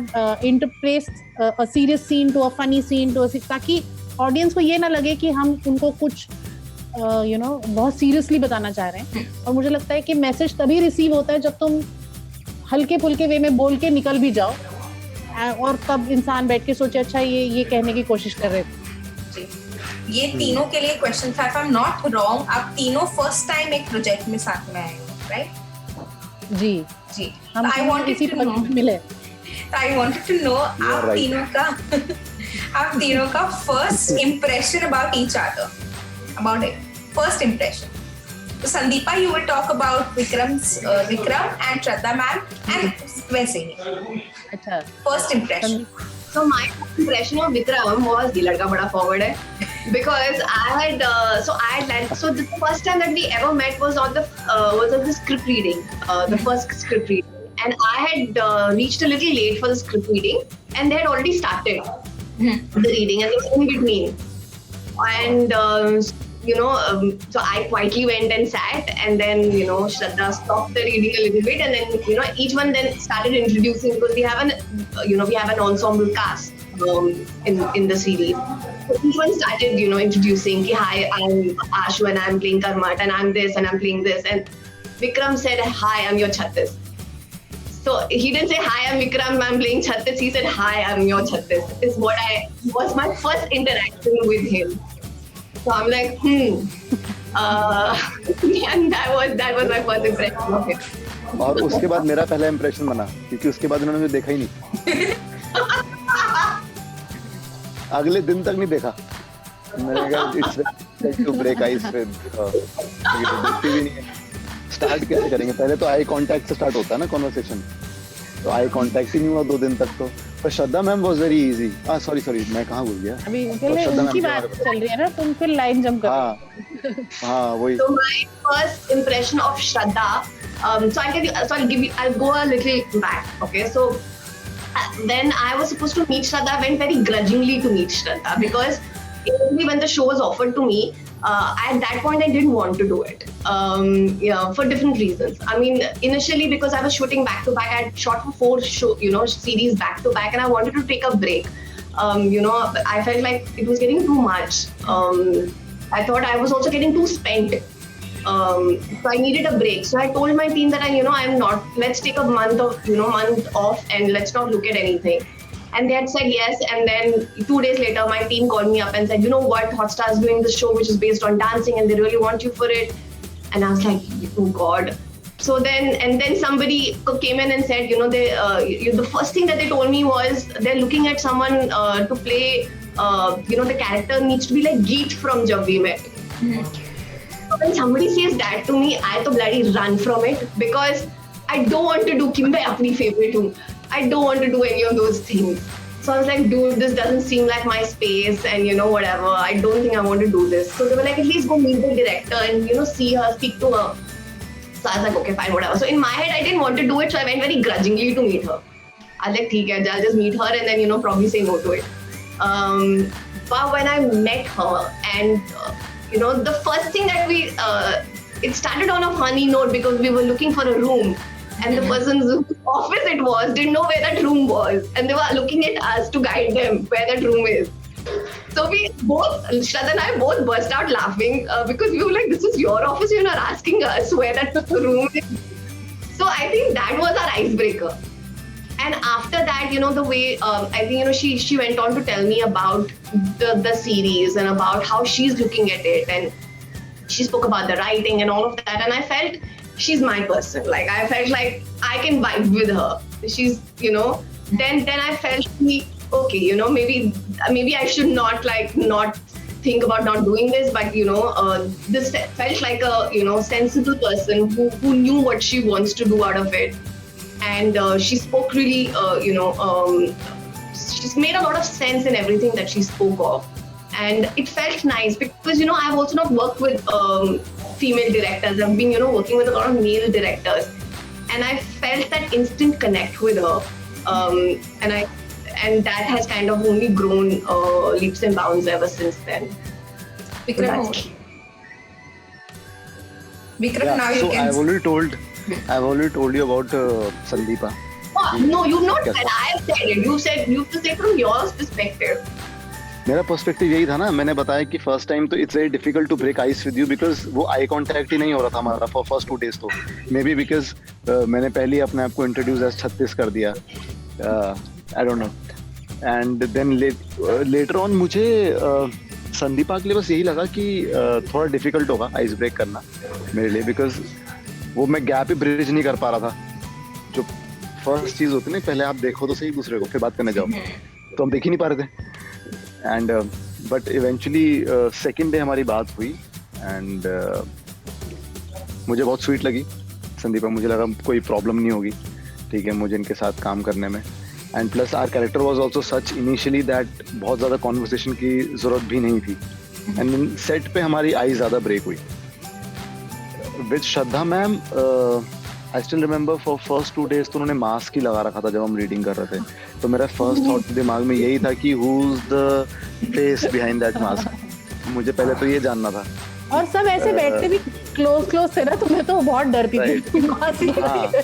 interplaced a serious scene to a funny scene to a, ताकि ऑडियंस को ये ना लगे कि हम उनको कुछ बहुत सीरियसली बताना चाह रहे हैं। और मुझे लगता है कि मैसेज तभी रिसीव होता है जब तुम हल्के फुल्के वे में बोल के निकल भी जाओ, और तब इंसान बैठ के सोचे अच्छा ये कहने की कोशिश कर रहे थे। ये तीनों के लिए क्वेश्चन था। If I am not wrong, आप तीनों फर्स्ट टाइम एक प्रोजेक्ट में साथ में आए हो, राइट? जी हम इसी प्रोजेक्ट मिले। I wanted to know आप तीनों का first impression about each other, about it, first impression. So Sandeepa, you will talk about Vikram and Shraddha ma'am, and वैसे ही. First impression. So my impression of Vikram was ये लड़का बड़ा forward है, because I had the first time that we ever met was on the script reading, the first script reading. And I had reached a little late for the script reading, and they had already started the reading, and they were in between. And so I quietly went and sat, and then Shraddha stopped the reading a little bit, and then each one then started introducing, because we have an ensemble cast in the series. So each one started introducing, hi, I'm Ashu and I'm playing Karmat, and I'm this and I'm playing this, and Vikram said, hi, I'm your 36. So he didn't say, hi, I'm Vikram, I'm playing 36. He said, hi, I'm your 36. Is was my first interaction with him. So I'm like, and that was my first impression of him. और उसके बाद मेरा पहला impression बना, क्योंकि उसके बाद उन्होंने मुझे देखा ही नहीं। अगले दिन तक नहीं देखा। मैंने कहा it's to break ice with देखती भी नहीं है। स्टार्ट कैसे करेंगे? पहले तो आई कांटेक्ट से स्टार्ट होता है ना कॉन्वर्सेशन, तो आई कांटेक्ट ही नहीं हुआ 2 दिन तक तो। पर Shraddha ma'am was very easy. Sorry मैं कहाँ भूल गया? अभी उनकी बात चल रही है ना, तुम फिर लाइन जंप करो। हाँ वही। So my first impression of Shraddha, I'll go a little back. Okay, so then I was supposed to meet Shraddha. I went very grudgingly to meet Shraddha, because when the show was offered to me, at that point I didn't want to do it, for different reasons. I mean, initially because I was shooting back to back. I had shot for 4 series back to back, and I wanted to take a break. I felt like it was getting too much. I thought I was also getting too spent. So I needed a break. So I told my team that I'm not. Let's take a month off, and let's not look at anything. And they had said yes, and then 2 days later my team called me up and said, you know what, Hotstar is doing this show which is based on dancing, and they really want you for it. And I was like, oh God. So then somebody came in and said, the first thing that they told me was they're looking at someone to play, the character needs to be like Geet from Jab We Met. So when somebody says that to me, I to bloody run from it, because I don't want to do Kimbe apni favorite hu. I don't want to do any of those things. So I was like, dude, this doesn't seem like my space, and whatever. I don't think I want to do this. So they were like, at least go meet the director and see her, speak to her. So I was like, okay, fine, whatever. So in my head, I didn't want to do it, so I went very grudgingly to meet her. I was like, theek hai, I'll just meet her and then probably say no to it. But when I met her, and the first thing that it started on a funny note because we were looking for a room, and the person's office it was didn't know where that room was, and they were looking at us to guide them where that room is. So we both, Shraddha and I both burst out laughing because we were like, this is your office, you're not asking us where that room is. So I think that was our icebreaker. And after that, the way, I think, she went on to tell me about the series and about how she's looking at it. And she spoke about the writing and all of that. And I felt she's my person. Like, I felt like I can vibe with her. She's, then I felt okay, maybe I should not think about not doing this, but this felt like a sensible person who knew what she wants to do out of it, and she spoke really she's made a lot of sense in everything that she spoke of, and it felt nice because I've also not worked with female directors. I've been working with a lot of male directors, and I felt that instant connect with her, and that has kind of only grown leaps and bounds ever since then. Vikram, now you so can. I've already told you about Sandeepa. No, you've not said. I've said it. You have to say from your perspective. मेरा perspective यही था ना, मैंने बताया कि first time तो it's very difficult to break ice with you because वो eye contact ही नहीं हो रहा था हमारा फॉर फर्स्ट 2 days. तो मे बी बिकॉज मैंने पहले ही अपने आप को इंट्रोड्यूस एज 36 कर दिया, I don't know. And then later on मुझे संदीपा के लिए बस यही लगा कि थोड़ा डिफिकल्ट होगा आइस ब्रेक करना मेरे लिए, बिकॉज वो मैं गैप ही ब्रिज नहीं कर पा रहा था. जो फर्स्ट चीज होती है ना, पहले आप देखो तो सही दूसरे को, फिर बात करने जाओ, तो हम देख ही नहीं पा रहे थे. And but eventually second day हमारी बात हुई एंड मुझे बहुत स्वीट लगी संदीपा. मुझे लगा कोई प्रॉब्लम नहीं होगी, ठीक है, मुझे इनके साथ काम करने में. And plus our character was also such initially that बहुत ज़्यादा कॉन्वर्सेशन की ज़रूरत भी नहीं थी. एंड सेट पे हमारी आई ज़्यादा ब्रेक हुई. With Shraddha ma'am I still remember for first 2 days तो उन्होंने मास्क ही लगा रखा था जब हम रीडिंग कर रहे थे. तो मेरा फर्स्ट थॉट दिमाग में यही था कि who is the face behind that mask. मुझे पहले तो ये जानना था. और सब ऐसे बैठते भी क्लोज थे ना, तो मैं तो बहुत डरती थी मास्क लगा.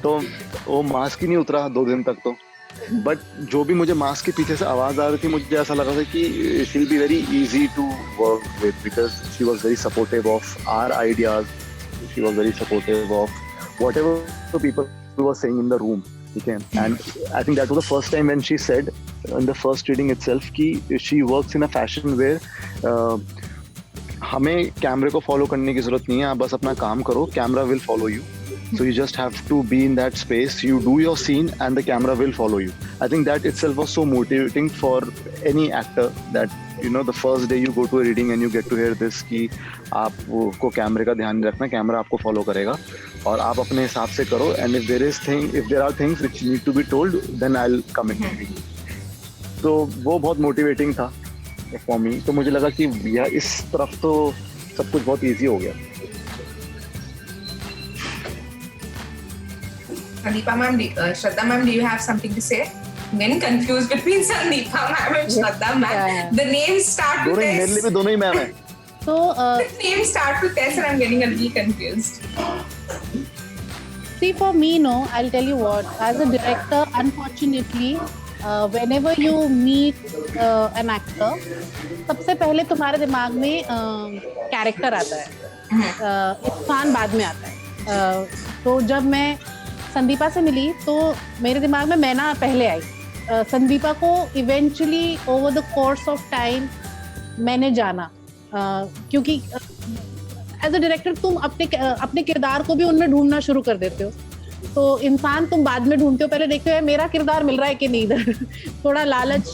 तो वो मास्क ही नहीं उतरा 2 दिन तक. तो बट जो भी मुझे मास्क के पीछे से आवाज आ रही थी, मुझे ऐसा लगा था कि she will be very easy to work with because she was very supportive of our ideas. She was very supportive of whatever the people were saying in the room. Okay, and I think that was the first time when she said in the first reading itself कि she works in a fashion where हमें कैमरे को follow करने की जरूरत नहीं है, आप बस अपना काम करो, camera will follow you. So you just have to be in that space, you do your scene and the camera will follow you. I think that itself was so motivating for any actor that the first day you go to a reading and you get to hear this कि आपको कैमरे का ध्यान रखना, camera आपको follow करेगा और आप अपने हिसाब से करो. And if there are things which need to be told, then I'll come in. तो वो बहुत मोटिवेटिंग था फॉर मी. तो मुझे लगा कि यार इस तरफ तो सब कुछ बहुत ईजी हो गया. Sandeepa ma'am, Shraddha ma'am, do you have something to say? I'm getting confused between Sandeepa ma'am and Shraddha ma'am. Yeah. The names start with S. मेरे लिए भी दोनों ही मैम है. So the names start with S and I'm getting a little confused. See, for me, no, I'll tell you what. As a director, unfortunately, whenever you meet an actor, सबसे पहले तुम्हारे दिमाग में कैरेक्टर आता है, इंसान बाद में आता है. तो जब मैं संदीपा से मिली तो मेरे दिमाग में मैना पहले आई. संदीपा को eventually over the course of time मैंने जाना, क्योंकि एज अ डायरेक्टर तुम अपने किरदार को भी उनमें ढूंढना शुरू कर देते हो. तो इंसान तुम बाद में ढूंढते हो, पहले देखते हो मेरा किरदार मिल रहा है कि नहीं इधर. थोड़ा लालच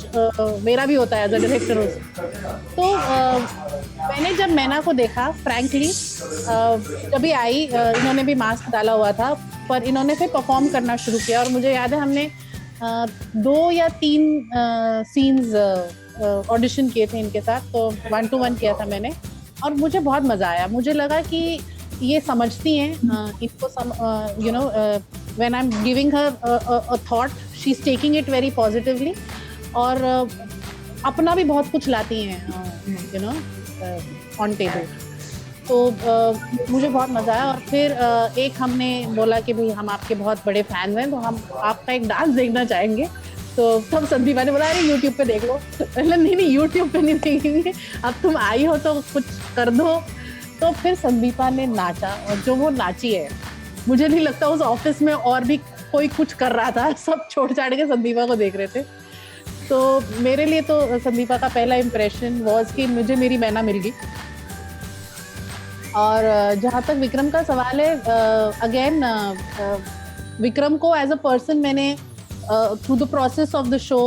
मेरा भी होता है एज अ डायरेक्टर. तो मैंने जब मैना को देखा, फ्रैंकली जब भी आई, इन्होंने भी मास्क डाला हुआ था, पर इन्होंने फिर परफॉर्म करना शुरू किया. और मुझे याद है हमने 2 या 3 सीन्स ऑडिशन किए थे इनके साथ. तो 1-to-1 किया था मैंने और मुझे बहुत मज़ा आया. मुझे लगा कि ये समझती हैं इनको, when I am giving her a thought she is taking it very positively. और अपना भी बहुत कुछ लाती हैं यू नो ऑन टेबल। तो मुझे बहुत मज़ा आया। और फिर एक हमने बोला कि भाई हम आपके बहुत बड़े फैन हैं, तो हम आपका एक डांस देखना चाहेंगे। तो तब संदीपा ने बोला अरे यूट्यूब पे देख लो। नहीं यूट्यूब पे नहीं देखेंगे, अब तुम आई हो तो कुछ कर दो। तो फिर संदीपा ने नाचा, और जो वो नाची है, मुझे नहीं लगता उस ऑफिस में और भी कोई कुछ कर रहा था, सब छोड़ छाड़ के संदीपा को देख रहे थे। तो मेरे लिए तो संदीपा का पहला इम्प्रेशन वॉज कि मुझे मेरी मैना मिल गई। और जहाँ तक विक्रम का सवाल है, अगेन विक्रम को एज अ पर्सन मैंने through the process of the show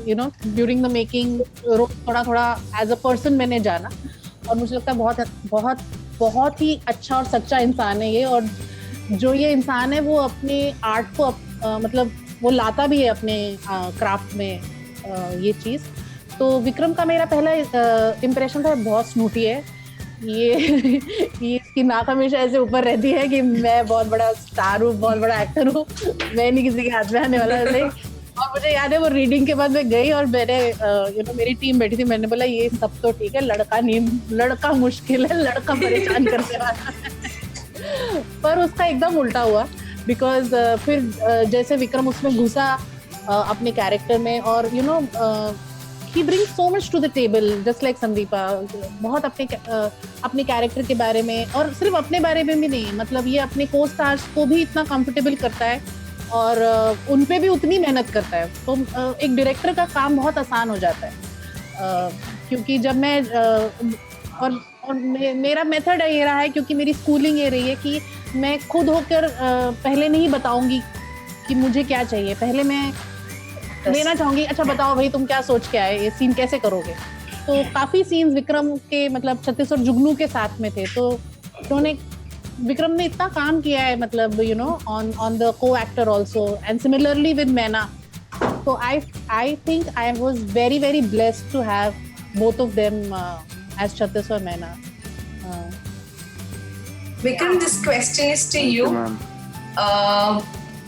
you know during the making थोड़ा थोड़ा एज अ पर्सन मैंने जाना, और मुझे लगता है बहुत बहुत बहुत ही अच्छा और सच्चा इंसान है ये। और जो ये इंसान है वो अपने आर्ट को मतलब वो लाता भी है अपने क्राफ्ट में ये चीज़। तो विक्रम का मेरा पहला इम्प्रेशन था बहुत स्नूटी है ये इसकी नाक हमेशा ऐसे ऊपर रहती है कि मैं बहुत बड़ा स्टार हूँ, बहुत बड़ा एक्टर हूँ, मैं नहीं किसी के हाथ में आने वाला है। और मुझे याद है वो रीडिंग के बाद मैं गई और मैंने यू नो मेरी टीम बैठी थी, मैंने बोला ये सब तो ठीक है, लड़का मुश्किल है, लड़का परेशान करने वाला है। पर उसका एकदम उल्टा हुआ, बिकॉज फिर जैसे विक्रम उसमें घुसा अपने कैरेक्टर में, और you know he brings so much to the table just like Sandeepa, बहुत अपने कैरेक्टर के बारे में, और सिर्फ अपने बारे में भी नहीं, मतलब ये अपने को स्टार्स को भी इतना कंफर्टेबल करता है और उन पे भी उतनी मेहनत करता है। तो एक डायरेक्टर का काम बहुत आसान हो जाता है, क्योंकि जब मैं और मेरा मेथड ये रहा है, क्योंकि मेरी स्कूलिंग ये रही है कि मैं खुद होकर पहले नहीं बताऊंगी कि मुझे क्या चाहिए, पहले मैं लेना चाहूंगी, अच्छा बताओ भाई तुम क्या सोच के आए, ये सीन कैसे करोगे। तो काफी सीन्स विक्रम के मतलब 36 और जुगनू के साथ में थे, तो उन्होंने विक्रम ने इतना काम किया है, मतलब you know on the co actor also, and similarly with Maina. तो I think I was very very blessed to have both of them as 36 और Maina. Vikram, this question is to you.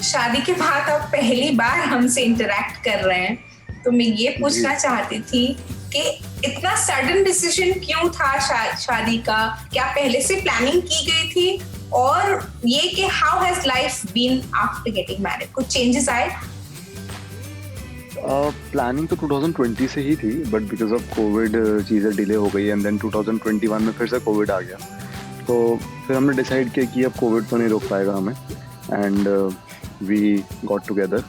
शादी के बाद आप पहली बार हमसे इंटरेक्ट कर रहे हैं, तो मैं ये पूछना चाहती थी कि इतना सडन डिसीजन क्यों था शादी का? क्या पहले से प्लानिंग की गई थी? और ये कि how has life been after getting married, कुछ चेंजेस आए? प्लानिंग तो 2020 से ही थी, बट बिकॉज ऑफ कोविड चीज़ें डिले हो गई, एंड देन 2021 में फिर से कोविड आ गया। तो फिर हमने डिसाइड किया कि अब कोविड तो नहीं रोक पाएगा हमें, एंड वी गॉट टुगेदर।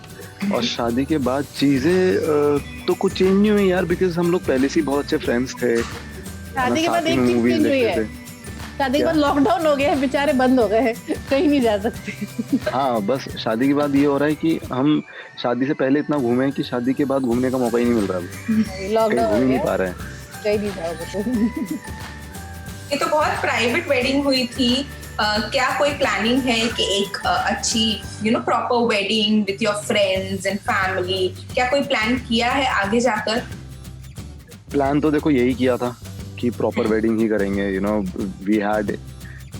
और शादी के बाद चीज़ें तो कुछ चेंज नहीं हुई यार, बिकॉज हम लोग पहले से ही बहुत अच्छे फ्रेंड्स थे। शादी के बाद एक चीज चेंज हुई है, शादी के बाद लॉकडाउन हो गया, बेचारे बंद हो गए, कहीं नहीं जा सकते। हाँ, बस शादी के बाद ये हो रहा है कि हम शादी से पहले इतना घूमे कि शादी के बाद घूमने का मौका ही नहीं मिल रहा है, लॉकडाउन घूम नहीं पा रहे हैं, कहीं नहीं जाओगे। ये तो बहुत प्राइवेट वेडिंग हुई थी, क्या कोई प्लानिंग है कि एक अच्छी you know proper wedding with your friends and family, क्या कोई प्लान किया है आगे जाकर? प्लान तो देखो यही किया था कि प्रॉपर वेडिंग ही करेंगे, you know we had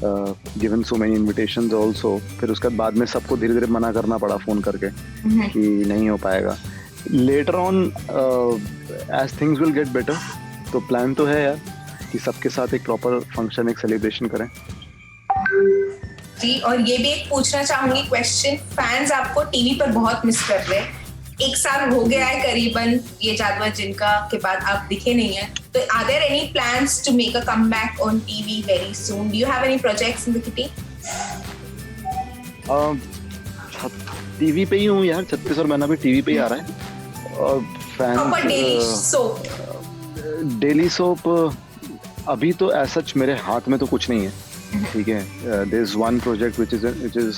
given so many invitations also. फिर उसके बाद में सबको धीरे धीरे मना करना पड़ा फोन करके कि नहीं हो पाएगा। Later on as things will get better, तो प्लान तो है यार कि सबके साथ एक प्रॉपर फंक्शन, एक सेलिब्रेशन करें जी। और ये भी एक पूछना चाहूंगी क्वेश्चन, फैंस आपको टीवी पर बहुत मिस कर रहे हैं, 1 साल हो गया है करीबन ये जादवा जिनका के बाद आप दिखे नहीं है, तो are there any plans to make a comeback on TV very soon? Do you have any projects in the kitty? TV पे ही हूँ यार, 36 और मैना भी टीवी पे ही आ रहा है। और फैंस डेली सोप अभी तो ऐसा मेरे हाथ में तो कुछ नहीं है, ठीक है। There is one project which is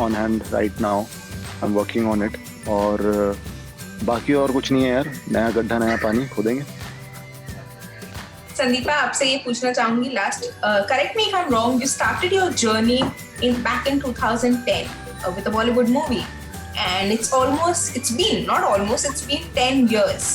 on hand right now, I am working on it, और बाकी और कुछ नहीं है यार, नया गड्ढा नया पानी खोदेंगे। संदीपा, आपसे ये पूछना चाहूंगी last, correct me if I am wrong, you started your journey in back in 2010 with a Bollywood movie, and it's been 10 years.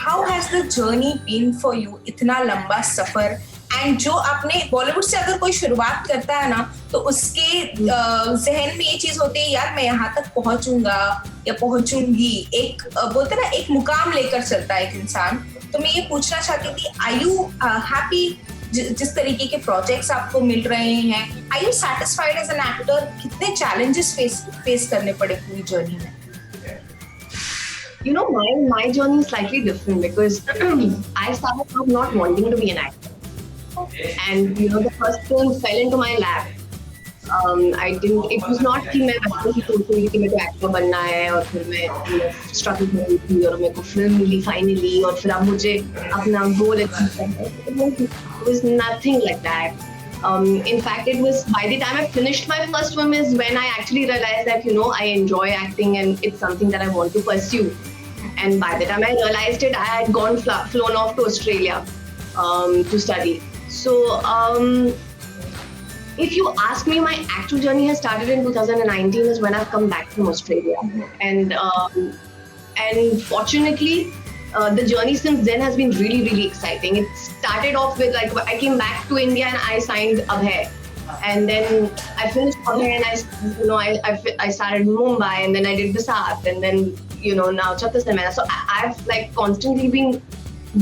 How has the journey been for you? इतना लंबा सफर, एंड जो आपने बॉलीवुड से अगर कोई शुरुआत करता है ना, तो उसके जहन में ये चीज होती है, यार मैं यहाँ तक पहुंचूंगा या पहुंचूंगी, एक बोलते ना एक मुकाम लेकर चलता है एक इंसान। तो मैं ये पूछना चाहती थी, आर यू हैप्पी जिस तरीके के प्रोजेक्ट्स आपको मिल रहे हैं? Are you satisfied as an actor? कितने चैलेंजेस फेस करने पड़े पूरी जर्नी में? You know, my journey is slightly different because I started off not wanting to be an actor, and you know, the first film fell into my lap. It was not कि मैं बचपन से सोच रही थी कि मेरे को एक्टर बनना है और फिर मैं स्ट्रगल कर रही थी और मेरे को फिल्म मिली फाइनली और फिर अब मुझे अपना गोल अचीव करना है। It was nothing like that. In fact, it was by the time I finished my first film is when I actually realized that, you know, I enjoy acting and it's something that I want to pursue. And by the time I realized it, I had flown off to Australia to study. So, if you ask me, my actual journey has started in 2019 is when I've come back from Australia. And fortunately, the journey since then has been really, really exciting. It started off with like I came back to India and I signed Abhay, and then I finished Abhay and I started Mumbai and then I did Basat and then now Chhattis and Maina. So I've like constantly been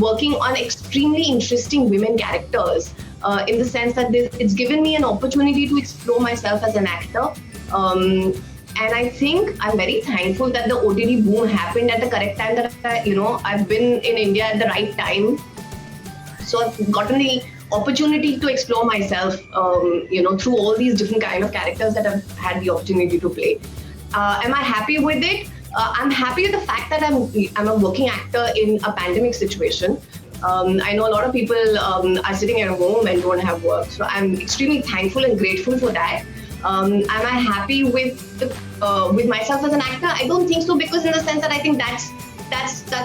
working on extremely interesting women characters in the sense that it's given me an opportunity to explore myself as an actor. And I think I'm very thankful that the OTT boom happened at the correct time, that I've been in India at the right time. So I've gotten the opportunity to explore myself, through all these different kind of characters that I've had the opportunity to play. Am I happy with it? I'm happy with the fact that I'm a working actor in a pandemic situation. I know a lot of people are sitting at home and don't have work. So I'm extremely thankful and grateful for that. Am I happy with myself as an actor? I don't think so, because in the sense that I think that's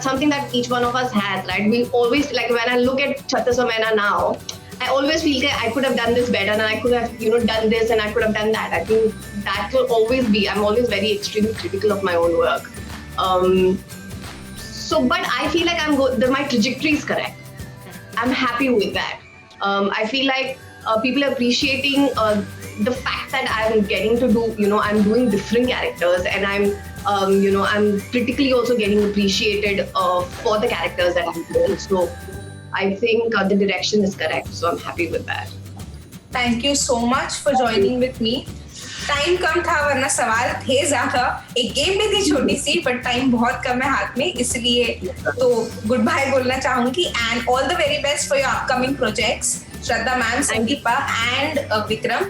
something that each one of us has, right? We always, like when I look at Chhattis or Maina now, I always feel that I could have done this better and I could have, done this and I could have done that. I think that will always be, I'm always very extremely critical of my own work. But I feel like my trajectory is correct. I'm happy with that. I feel like people are appreciating the fact that I'm getting to do, I'm doing different characters and I'm critically also getting appreciated for the characters that I'm doing. So I think the direction is correct. So I'm happy with that. Thank you so much for joining with me. Time कम था वरना सवाल थे ज्यादा, एक game भी थी छोटी सी, बट टाइम बहुत कम है हाथ में, इसलिए तो गुड बाय बोलना चाहूंगी and all the very best for your upcoming projects, Shraddha ma'am, Sandeepa and Vikram.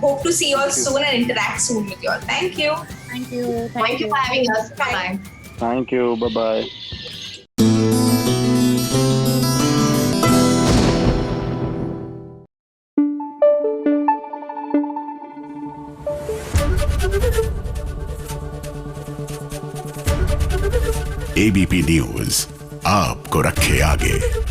Hope to see you all soon and interact soon with you all. Thank you. Thank you. Thank you for having us. Bye. Thank you. Bye-bye. ABP news आपको रखे आगे.